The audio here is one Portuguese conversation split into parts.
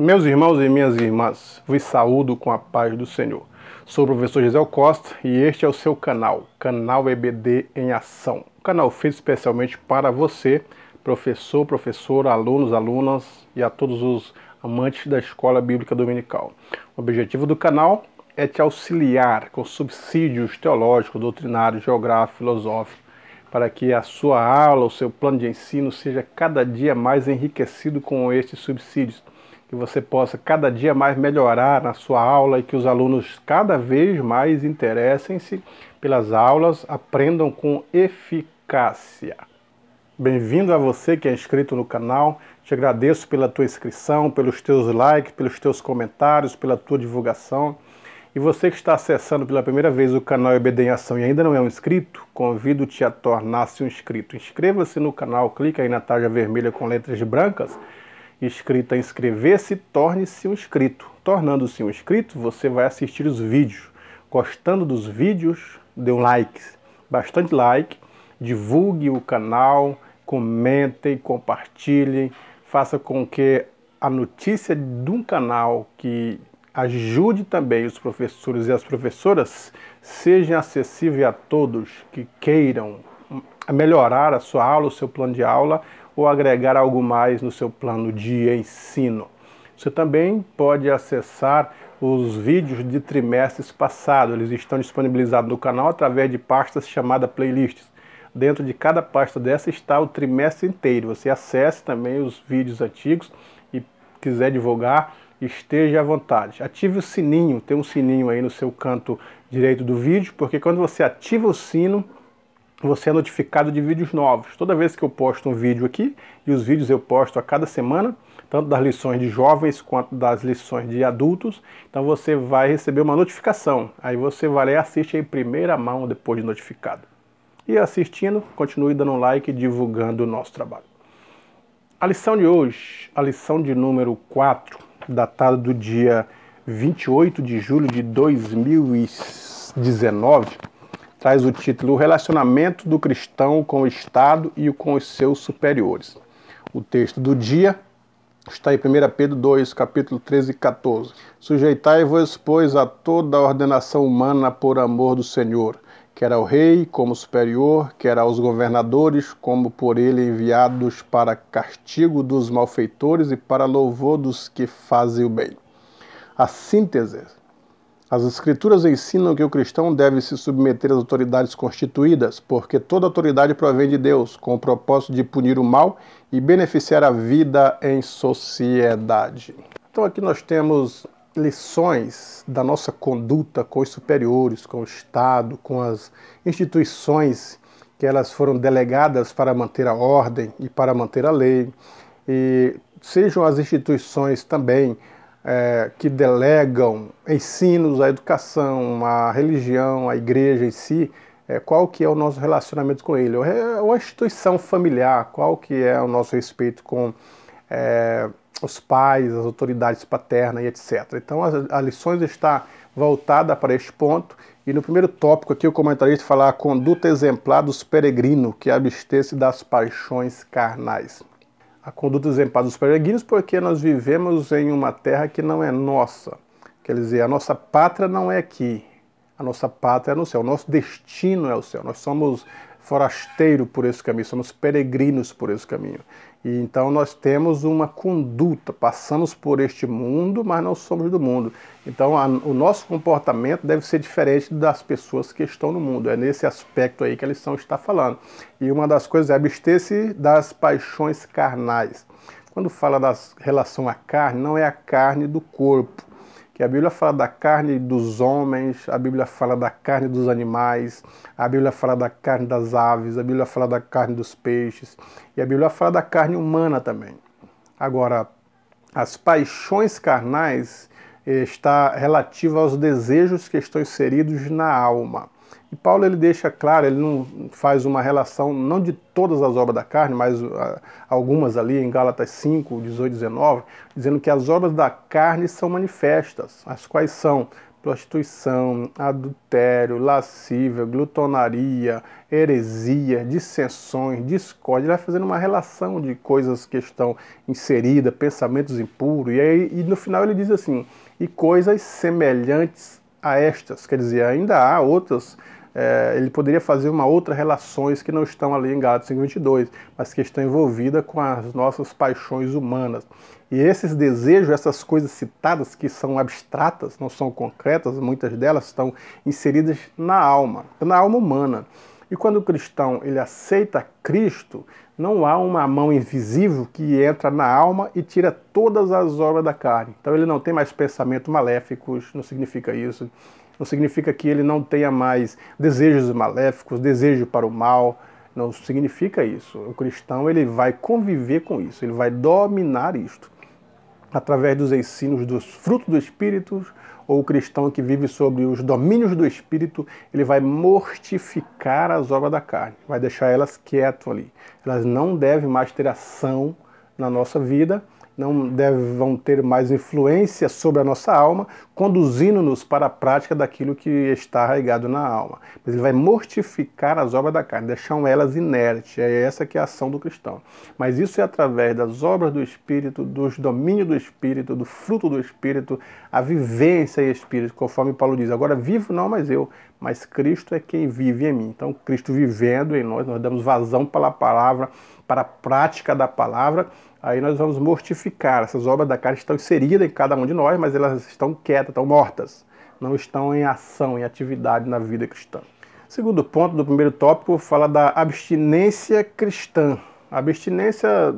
Meus irmãos e minhas irmãs, vos saúdo com a paz do Senhor. Sou o professor Gisel Costa e este é o seu canal EBD em Ação. Um canal feito especialmente para você, professor, professora, alunos, alunas e a todos os amantes da Escola Bíblica Dominical. O objetivo do canal é te auxiliar com subsídios teológicos, doutrinários, geográficos, filosóficos, para que a sua aula, o seu plano de ensino seja cada dia mais enriquecido com estes subsídios. Que você possa cada dia mais melhorar na sua aula e que os alunos cada vez mais interessem-se pelas aulas, aprendam com eficácia. Bem-vindo a você que é inscrito no canal, te agradeço pela tua inscrição, pelos teus likes, pelos teus comentários, pela tua divulgação. E você que está acessando pela primeira vez o canal EBD em Ação e ainda não é um inscrito, convido-te a tornar-se um inscrito. Inscreva-se no canal, clica aí na tarja vermelha com letras brancas, escrita inscrever-se, torne-se um inscrito. Tornando-se um inscrito, você vai assistir os vídeos. Gostando dos vídeos, dê um like, bastante like, divulgue o canal, comentem, compartilhem, faça com que a notícia de um canal que ajude também os professores e as professoras seja acessível a todos que queiram melhorar a sua aula, o seu plano de aula, ou agregar algo mais no seu plano de ensino. Você também pode acessar os vídeos de trimestres passados. Eles estão disponibilizados no canal através de pastas chamadas playlists. Dentro de cada pasta dessa está o trimestre inteiro. Você acesse também os vídeos antigos e quiser divulgar, esteja à vontade. Ative o sininho, tem um sininho aí no seu canto direito do vídeo, porque quando você ativa o sino, você é notificado de vídeos novos. Toda vez que eu posto um vídeo aqui, e os vídeos eu posto a cada semana, tanto das lições de jovens quanto das lições de adultos, então você vai receber uma notificação. Aí você vai lá e assiste aí em primeira mão depois de notificado. E assistindo, continue dando um like e divulgando o nosso trabalho. A lição de hoje, a lição de número 4, datada do dia 28 de julho de 2019, traz o título O Relacionamento do Cristão com o Estado e com os seus superiores. O texto do dia está em 1 Pedro 2, capítulo 13 e 14. Sujeitai-vos, pois, a toda a ordenação humana por amor do Senhor, quer ao rei como superior, quer aos governadores como por ele enviados para castigo dos malfeitores e para louvor dos que fazem o bem. A síntese. As Escrituras ensinam que o cristão deve se submeter às autoridades constituídas, porque toda autoridade provém de Deus, com o propósito de punir o mal e beneficiar a vida em sociedade. Então aqui nós temos lições da nossa conduta com os superiores, com o Estado, com as instituições que elas foram delegadas para manter a ordem e para manter a lei, e sejam as instituições também que delegam ensinos à educação, à religião, à igreja em si, qual que é o nosso relacionamento com ele? Ou a instituição familiar, qual que é o nosso respeito com os pais, as autoridades paternas e etc. Então a lições está voltada para este ponto, e no primeiro tópico aqui o comentarista fala a conduta exemplar dos peregrinos que abstêm-se das paixões carnais. A conduta exemplar dos peregrinos, porque nós vivemos em uma terra que não é nossa. Quer dizer, a nossa pátria não é aqui. A nossa pátria é no céu. O nosso destino é o céu. Nós somos forasteiros por esse caminho, somos peregrinos por esse caminho. E então nós temos uma conduta, passamos por este mundo, mas não somos do mundo. Então o nosso comportamento deve ser diferente das pessoas que estão no mundo. É nesse aspecto aí que a lição está falando. E uma das coisas é abster-se das paixões carnais. Quando fala da relação à carne, não é a carne do corpo. Que a Bíblia fala da carne dos homens, a Bíblia fala da carne dos animais, a Bíblia fala da carne das aves, a Bíblia fala da carne dos peixes, e a Bíblia fala da carne humana também. Agora, as paixões carnais está relativa aos desejos que estão inseridos na alma. E Paulo ele deixa claro, ele não faz uma relação, não de todas as obras da carne, mas algumas ali em Gálatas 5, 18, 19, dizendo que as obras da carne são manifestas, as quais são prostituição, adultério, lascívia, glutonaria, heresia, dissensões, discórdia. Ele vai fazendo uma relação de coisas que estão inseridas, pensamentos impuros, e no final ele diz assim, e coisas semelhantes a estas, quer dizer, ainda há outras. Ele poderia fazer uma outra relações que não estão ali em Gálatas 5:22, mas que estão envolvidas com as nossas paixões humanas. E esses desejos, essas coisas citadas, que são abstratas, não são concretas, muitas delas estão inseridas na alma humana. E quando o cristão ele aceita Cristo, não há uma mão invisível que entra na alma e tira todas as obras da carne. Então ele não tem mais pensamentos maléficos, não significa isso. Não significa que ele não tenha mais desejos maléficos, desejo para o mal. Não significa isso. O cristão ele vai conviver com isso, ele vai dominar isto. Através dos ensinos dos frutos do Espírito, ou o cristão que vive sobre os domínios do Espírito, ele vai mortificar as obras da carne, vai deixar elas quietas ali. Elas não devem mais ter ação na nossa vida, não vão ter mais influência sobre a nossa alma, conduzindo-nos para a prática daquilo que está arraigado na alma. Mas ele vai mortificar as obras da carne, deixando elas inertes. É essa que é a ação do cristão. Mas isso é através das obras do Espírito, dos domínios do Espírito, do fruto do Espírito, a vivência em Espírito, conforme Paulo diz. Agora vivo não mais eu, mas Cristo é quem vive em mim. Então Cristo vivendo em nós damos vazão para a palavra, para a prática da palavra. Aí nós vamos mortificar. Essas obras da carne estão inseridas em cada um de nós, mas elas estão quietas, estão mortas. Não estão em ação, em atividade na vida cristã. Segundo ponto do primeiro tópico, fala da abstinência cristã. A abstinência,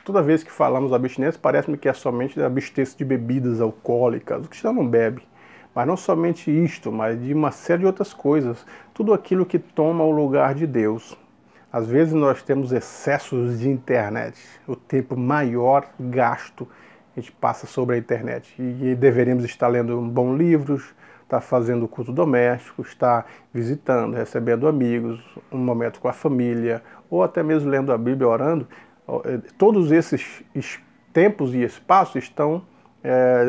toda vez que falamos abstinência, parece-me que é somente abster-se de bebidas alcoólicas. O cristão não bebe. Mas não somente isto, mas de uma série de outras coisas. Tudo aquilo que toma o lugar de Deus. Às vezes nós temos excessos de internet, o tempo maior gasto a gente passa sobre a internet. E deveríamos estar lendo bons livros, estar fazendo culto doméstico, estar visitando, recebendo amigos, um momento com a família, ou até mesmo lendo a Bíblia, orando. Todos esses tempos e espaços estão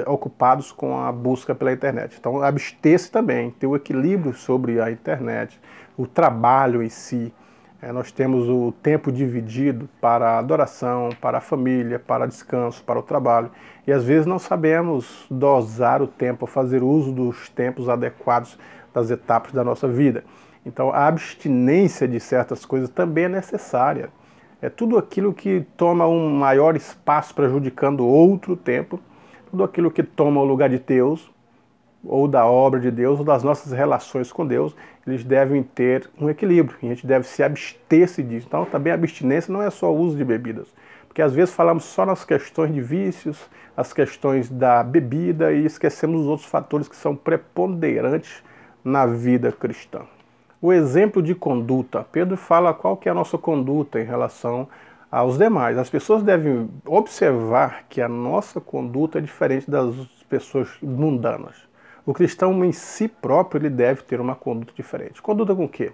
ocupados com a busca pela internet. Então abster-se também, ter o equilíbrio sobre a internet, o trabalho em si. Nós temos o tempo dividido para a adoração, para a família, para descanso, para o trabalho. E às vezes não sabemos dosar o tempo, fazer uso dos tempos adequados das etapas da nossa vida. Então a abstinência de certas coisas também é necessária. É tudo aquilo que toma um maior espaço prejudicando outro tempo, tudo aquilo que toma o lugar de Deus, ou da obra de Deus, ou das nossas relações com Deus, eles devem ter um equilíbrio, e a gente deve se abster-se disso. Então também a abstinência não é só o uso de bebidas, porque às vezes falamos só nas questões de vícios, as questões da bebida, e esquecemos os outros fatores que são preponderantes na vida cristã. O exemplo de conduta, Pedro fala qual que é a nossa conduta em relação aos demais. As pessoas devem observar que a nossa conduta é diferente das pessoas mundanas. O cristão em si próprio ele deve ter uma conduta diferente. Conduta com o quê?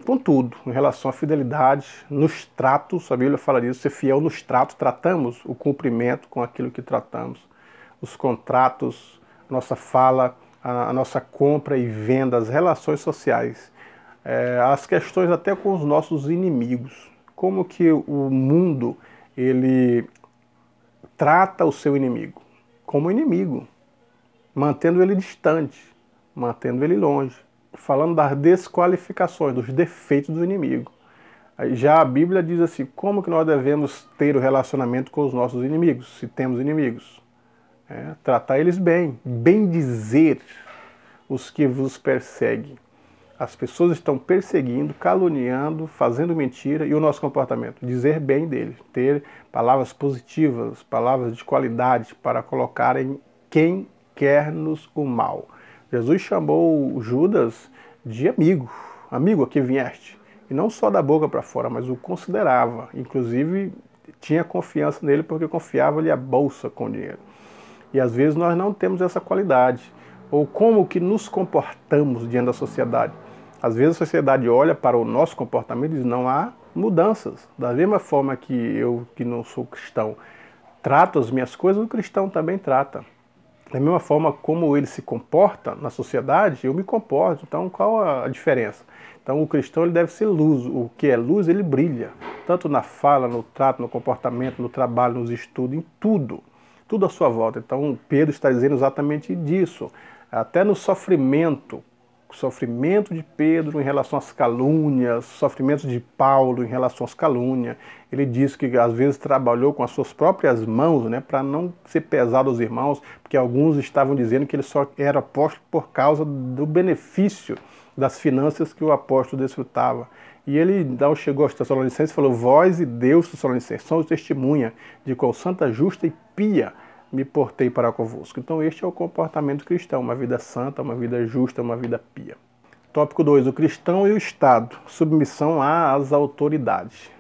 Com tudo, em relação à fidelidade, nos tratos, a Bíblia fala disso, ser fiel nos tratos, tratamos o cumprimento com aquilo que tratamos, os contratos, nossa fala, a nossa compra e venda, as relações sociais, as questões até com os nossos inimigos. Como que o mundo ele trata o seu inimigo? Como inimigo. Mantendo ele distante, mantendo ele longe, falando das desqualificações, dos defeitos do inimigo. Já a Bíblia diz assim, como que nós devemos ter o relacionamento com os nossos inimigos, se temos inimigos? Tratar eles bem, bendizer os que vos perseguem. As pessoas estão perseguindo, caluniando, fazendo mentira, e o nosso comportamento? Dizer bem deles, ter palavras positivas, palavras de qualidade para colocarem quem quer-nos o mal. Jesus chamou Judas de amigo, amigo a que vieste. E não só da boca para fora, mas o considerava. Inclusive, tinha confiança nele porque confiava-lhe a bolsa com dinheiro. E às vezes nós não temos essa qualidade. Ou como que nos comportamos diante da sociedade. Às vezes a sociedade olha para o nosso comportamento e diz, não há mudanças. Da mesma forma que eu, que não sou cristão, trato as minhas coisas, o cristão também trata. Da mesma forma como ele se comporta na sociedade, eu me comporto. Então, qual a diferença? Então, o cristão ele deve ser luz. O que é luz, ele brilha. Tanto na fala, no trato, no comportamento, no trabalho, nos estudos, em tudo. Tudo à sua volta. Então, Pedro está dizendo exatamente disso. Até no sofrimento. O sofrimento de Pedro em relação às calúnias, o sofrimento de Paulo em relação às calúnias. Ele diz que às vezes trabalhou com as suas próprias mãos, né, para não ser pesado aos irmãos, porque alguns estavam dizendo que ele só era apóstolo por causa do benefício das finanças que o apóstolo desfrutava. E ele então chegou aos Tessalonicenses e falou: vós e Deus, Tessalonicenses, são testemunha de qual santa, justa e pia me portei para convosco. Então este é o comportamento cristão, uma vida santa, uma vida justa, uma vida pia. Tópico 2, o cristão e o Estado, submissão às autoridades.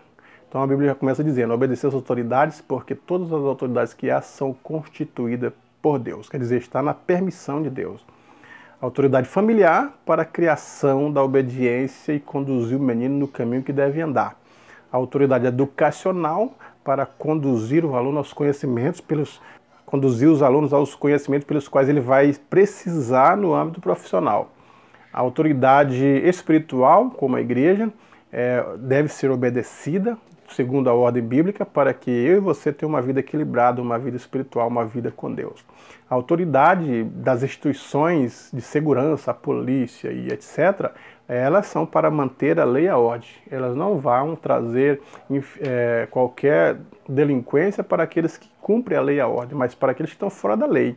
Então a Bíblia já começa dizendo: obedecer às autoridades, porque todas as autoridades que há são constituídas por Deus, quer dizer, está na permissão de Deus. Autoridade familiar para a criação da obediência e conduzir o menino no caminho que deve andar. A autoridade educacional para conduzir o aluno aos conhecimentos conduzir os alunos aos conhecimentos pelos quais ele vai precisar no âmbito profissional. A autoridade espiritual, como a igreja, deve ser obedecida, segundo a ordem bíblica, para que eu e você tenham uma vida equilibrada, uma vida espiritual, uma vida com Deus. A autoridade das instituições de segurança, a polícia e etc., elas são para manter a lei e a ordem. Elas não vão trazer qualquer delinquência para aqueles que cumprem a lei e a ordem, mas para aqueles que estão fora da lei.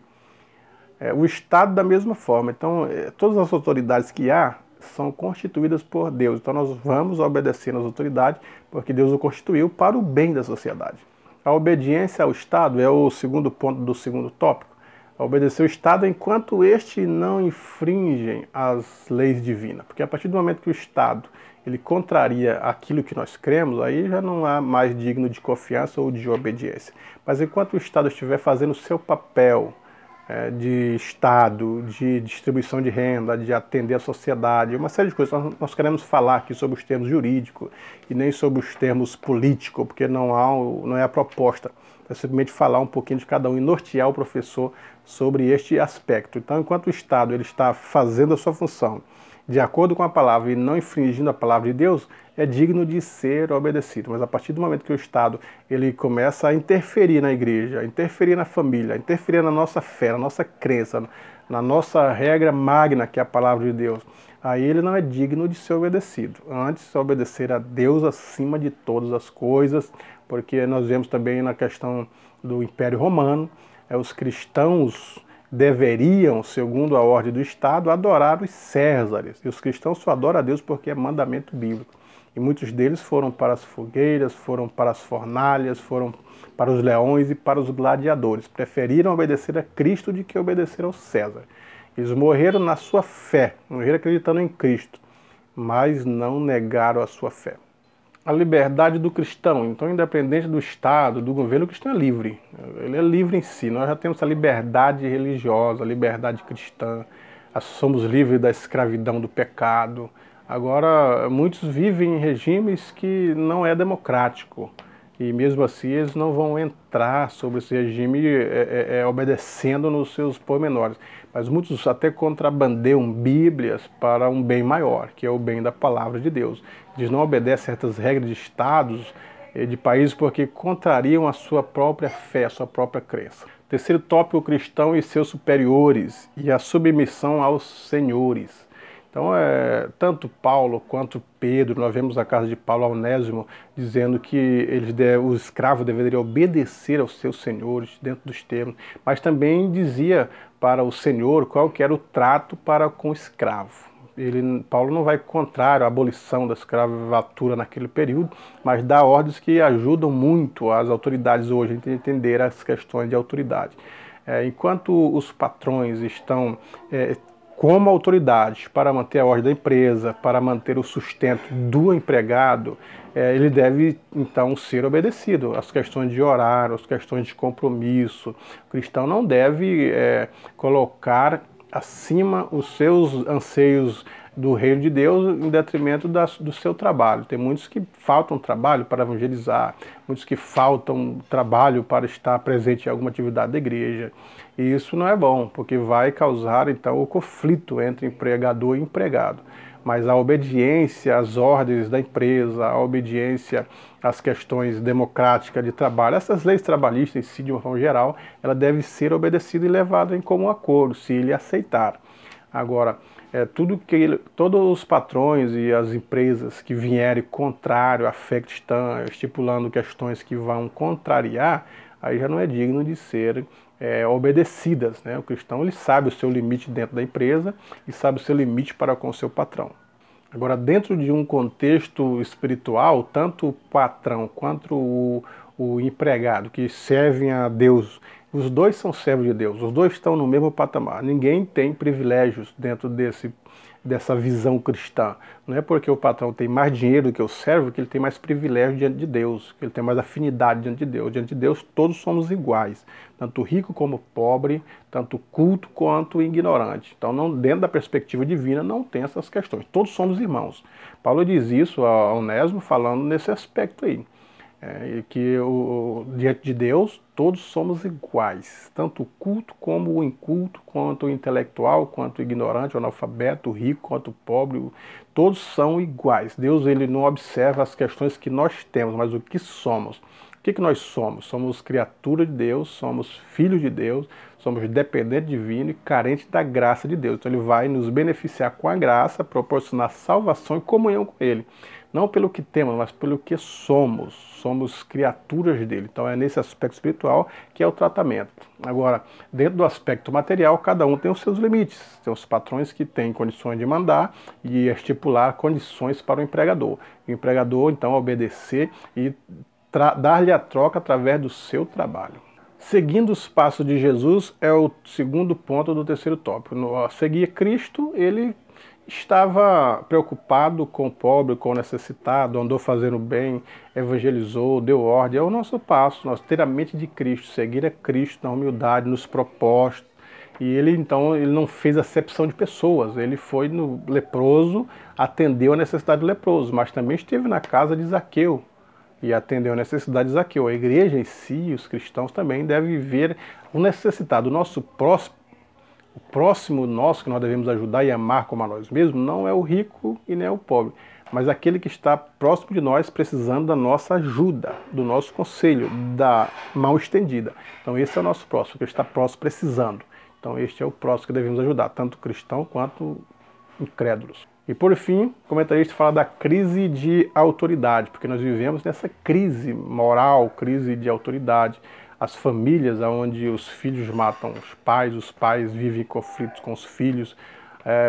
O Estado da mesma forma. Então, todas as autoridades que há são constituídas por Deus. Então nós vamos obedecer às autoridades, porque Deus o constituiu para o bem da sociedade. A obediência ao Estado é o segundo ponto do segundo tópico. Obedecer ao Estado enquanto este não infringem as leis divinas. Porque a partir do momento que o Estado ele contraria aquilo que nós cremos, aí já não há mais digno de confiança ou de obediência. Mas enquanto o Estado estiver fazendo o seu papel de Estado, de distribuição de renda, de atender a sociedade, uma série de coisas. Nós queremos falar aqui sobre os termos jurídicos e nem sobre os termos políticos, porque não é a proposta. É simplesmente falar um pouquinho de cada um e nortear o professor sobre este aspecto. Então, enquanto o Estado ele está fazendo a sua função de acordo com a palavra e não infringindo a palavra de Deus, é digno de ser obedecido. Mas a partir do momento que o Estado ele começa a interferir na igreja, a interferir na família, a interferir na nossa fé, na nossa crença, na nossa regra magna, que é a palavra de Deus, aí ele não é digno de ser obedecido. Antes, obedecer a Deus acima de todas as coisas, porque nós vemos também na questão do Império Romano, os cristãos deveriam, segundo a ordem do Estado, adorar os Césares. E os cristãos só adoram a Deus porque é mandamento bíblico. E muitos deles foram para as fogueiras, foram para as fornalhas, foram para os leões e para os gladiadores. Preferiram obedecer a Cristo do que obedecer ao César. Eles morreram na sua fé, morreram acreditando em Cristo, mas não negaram a sua fé. A liberdade do cristão, então independente do Estado, do governo, o cristão é livre. Ele é livre em si. Nós já temos a liberdade religiosa, a liberdade cristã, somos livres da escravidão, do pecado. Agora, muitos vivem em regimes que não é democrático. E mesmo assim eles não vão entrar sobre esse regime obedecendo nos seus pormenores. Mas muitos até contrabandeiam Bíblias para um bem maior, que é o bem da palavra de Deus. Eles não obedecem certas regras de estados, de países, porque contrariam a sua própria fé, a sua própria crença. Terceiro tópico, o cristão e seus superiores e a submissão aos senhores. Então, tanto Paulo quanto Pedro, nós vemos a carta de Paulo a Onésimo, dizendo que os escravos deveriam obedecer aos seus senhores, dentro dos termos, mas também dizia para o senhor qual que era o trato para com o escravo. Paulo não vai contrário à abolição da escravatura naquele período, mas dá ordens que ajudam muito as autoridades hoje a entender as questões de autoridade. Enquanto os patrões estão como autoridade para manter a ordem da empresa, para manter o sustento do empregado, ele deve então ser obedecido. As questões de horário, as questões de compromisso. O cristão não deve colocar acima os seus anseios do reino de Deus em detrimento do seu trabalho. Tem muitos que faltam trabalho para evangelizar, muitos que faltam trabalho para estar presente em alguma atividade da igreja. E isso não é bom, porque vai causar então o conflito entre empregador e empregado. Mas a obediência às ordens da empresa, a obediência às questões democráticas de trabalho, essas leis trabalhistas em si, de uma forma geral, ela deve ser obedecida e levada em comum acordo, se ele aceitar. Agora, todos os patrões e as empresas que vierem contrário à fé cristã, estipulando questões que vão contrariar, aí já não é digno de ser obedecidas, né? O cristão, ele sabe o seu limite dentro da empresa e sabe o seu limite para com o seu patrão. Agora, dentro de um contexto espiritual, tanto o patrão quanto o empregado que servem a Deus, os dois são servos de Deus, os dois estão no mesmo patamar. Ninguém tem privilégios dentro dessa visão cristã. Não é porque o patrão tem mais dinheiro do que o servo que ele tem mais privilégio diante de Deus, que ele tem mais afinidade diante de Deus. Diante de Deus todos somos iguais, tanto rico como pobre, tanto culto quanto ignorante. Então, dentro da perspectiva divina, não tem essas questões. Todos somos irmãos. Paulo diz isso a Onésimo falando nesse aspecto aí. Que diante de Deus todos somos iguais, tanto o culto como o inculto, quanto o intelectual, quanto o ignorante, o analfabeto, o rico, quanto o pobre, todos são iguais. Deus, ele não observa as questões que nós temos, mas o que somos. O que nós somos? Somos criatura de Deus, somos filhos de Deus, somos dependentes divino e carentes da graça de Deus. Então ele vai nos beneficiar com a graça, proporcionar salvação e comunhão com ele. Não pelo que temos, mas pelo que somos. Somos criaturas dele. Então é nesse aspecto espiritual que é o tratamento. Agora, dentro do aspecto material, cada um tem os seus limites. Tem os patrões que têm condições de mandar e estipular condições para o empregador. O empregador, então, obedecer e dar-lhe a troca através do seu trabalho. Seguindo os passos de Jesus é o segundo ponto do terceiro tópico. No seguir Cristo, ele estava preocupado com o pobre, com o necessitado, andou fazendo bem, evangelizou, deu ordem. É o nosso passo, nós ter a mente de Cristo, seguir a Cristo na humildade, nos propósitos. E ele, então, ele não fez acepção de pessoas, ele foi no leproso, atendeu a necessidade do leproso, mas também esteve na casa de Zaqueu e atendeu a necessidade de Zaqueu. A igreja em si, os cristãos também devem ver o necessitado. O nosso próximo nosso que nós devemos ajudar e amar como a nós mesmos não é o rico e nem é o pobre, mas aquele que está próximo de nós precisando da nossa ajuda, do nosso conselho, da mão estendida. Então esse é o nosso próximo, que está próximo precisando. Então este é o próximo que devemos ajudar, tanto cristão quanto incrédulos. E por fim, o comentarista fala da crise de autoridade, porque nós vivemos nessa crise moral, crise de autoridade. As famílias onde os filhos matam os pais vivem em conflitos com os filhos,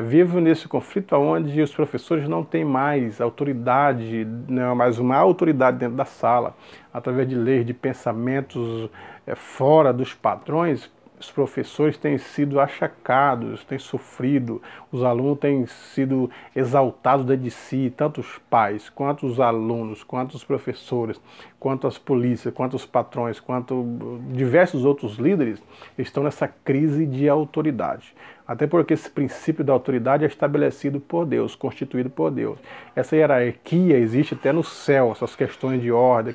vivem nesse conflito onde os professores não têm mais autoridade, não é mais uma autoridade dentro da sala, através de leis, de pensamentos fora dos padrões. Os professores têm sido achacados, têm sofrido, os alunos têm sido exaltados dentro de si, tanto os pais, quanto os alunos, quanto os professores, quanto as polícias, quanto os patrões, quanto diversos outros líderes estão nessa crise de autoridade. Até porque esse princípio da autoridade é estabelecido por Deus, constituído por Deus. Essa hierarquia existe até no céu, essas questões de ordem,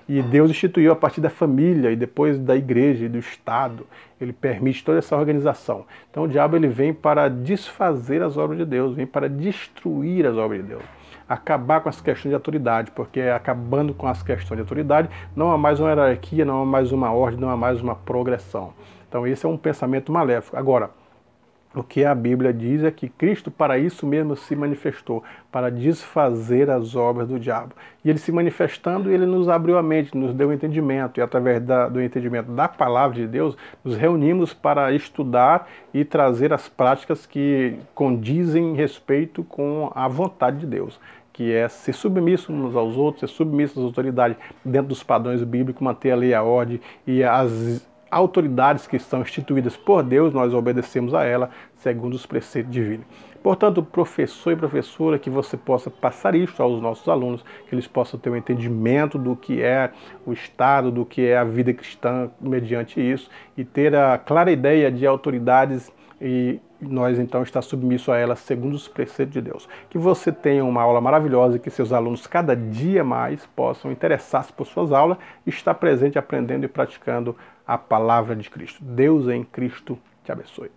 e Deus instituiu a partir da família e depois da igreja e do Estado. Ele permite toda essa organização. Então o diabo ele vem para desfazer as obras de Deus, vem para destruir as obras de Deus. Acabar com as questões de autoridade, porque acabando com as questões de autoridade, não há mais uma hierarquia, não há mais uma ordem, não há mais uma progressão. Então esse é um pensamento maléfico. Agora, o que a Bíblia diz é que Cristo para isso mesmo se manifestou, para desfazer as obras do diabo. E ele se manifestando, ele nos abriu a mente, nos deu entendimento, e através do entendimento da palavra de Deus, nos reunimos para estudar e trazer as práticas que condizem em respeito com a vontade de Deus, que é ser submisso uns aos outros, ser submisso às autoridades dentro dos padrões bíblicos, manter a lei, a ordem e as autoridades que estão instituídas por Deus, nós obedecemos a ela segundo os preceitos divinos. Portanto, professor e professora, que você possa passar isso aos nossos alunos, que eles possam ter um entendimento do que é o Estado, do que é a vida cristã mediante isso, e ter a clara ideia de autoridades e nós então está submisso a ela segundo os preceitos de Deus. Que você tenha uma aula maravilhosa e que seus alunos cada dia mais possam interessar-se por suas aulas e estar presente aprendendo e praticando a palavra de Cristo. Deus em Cristo te abençoe.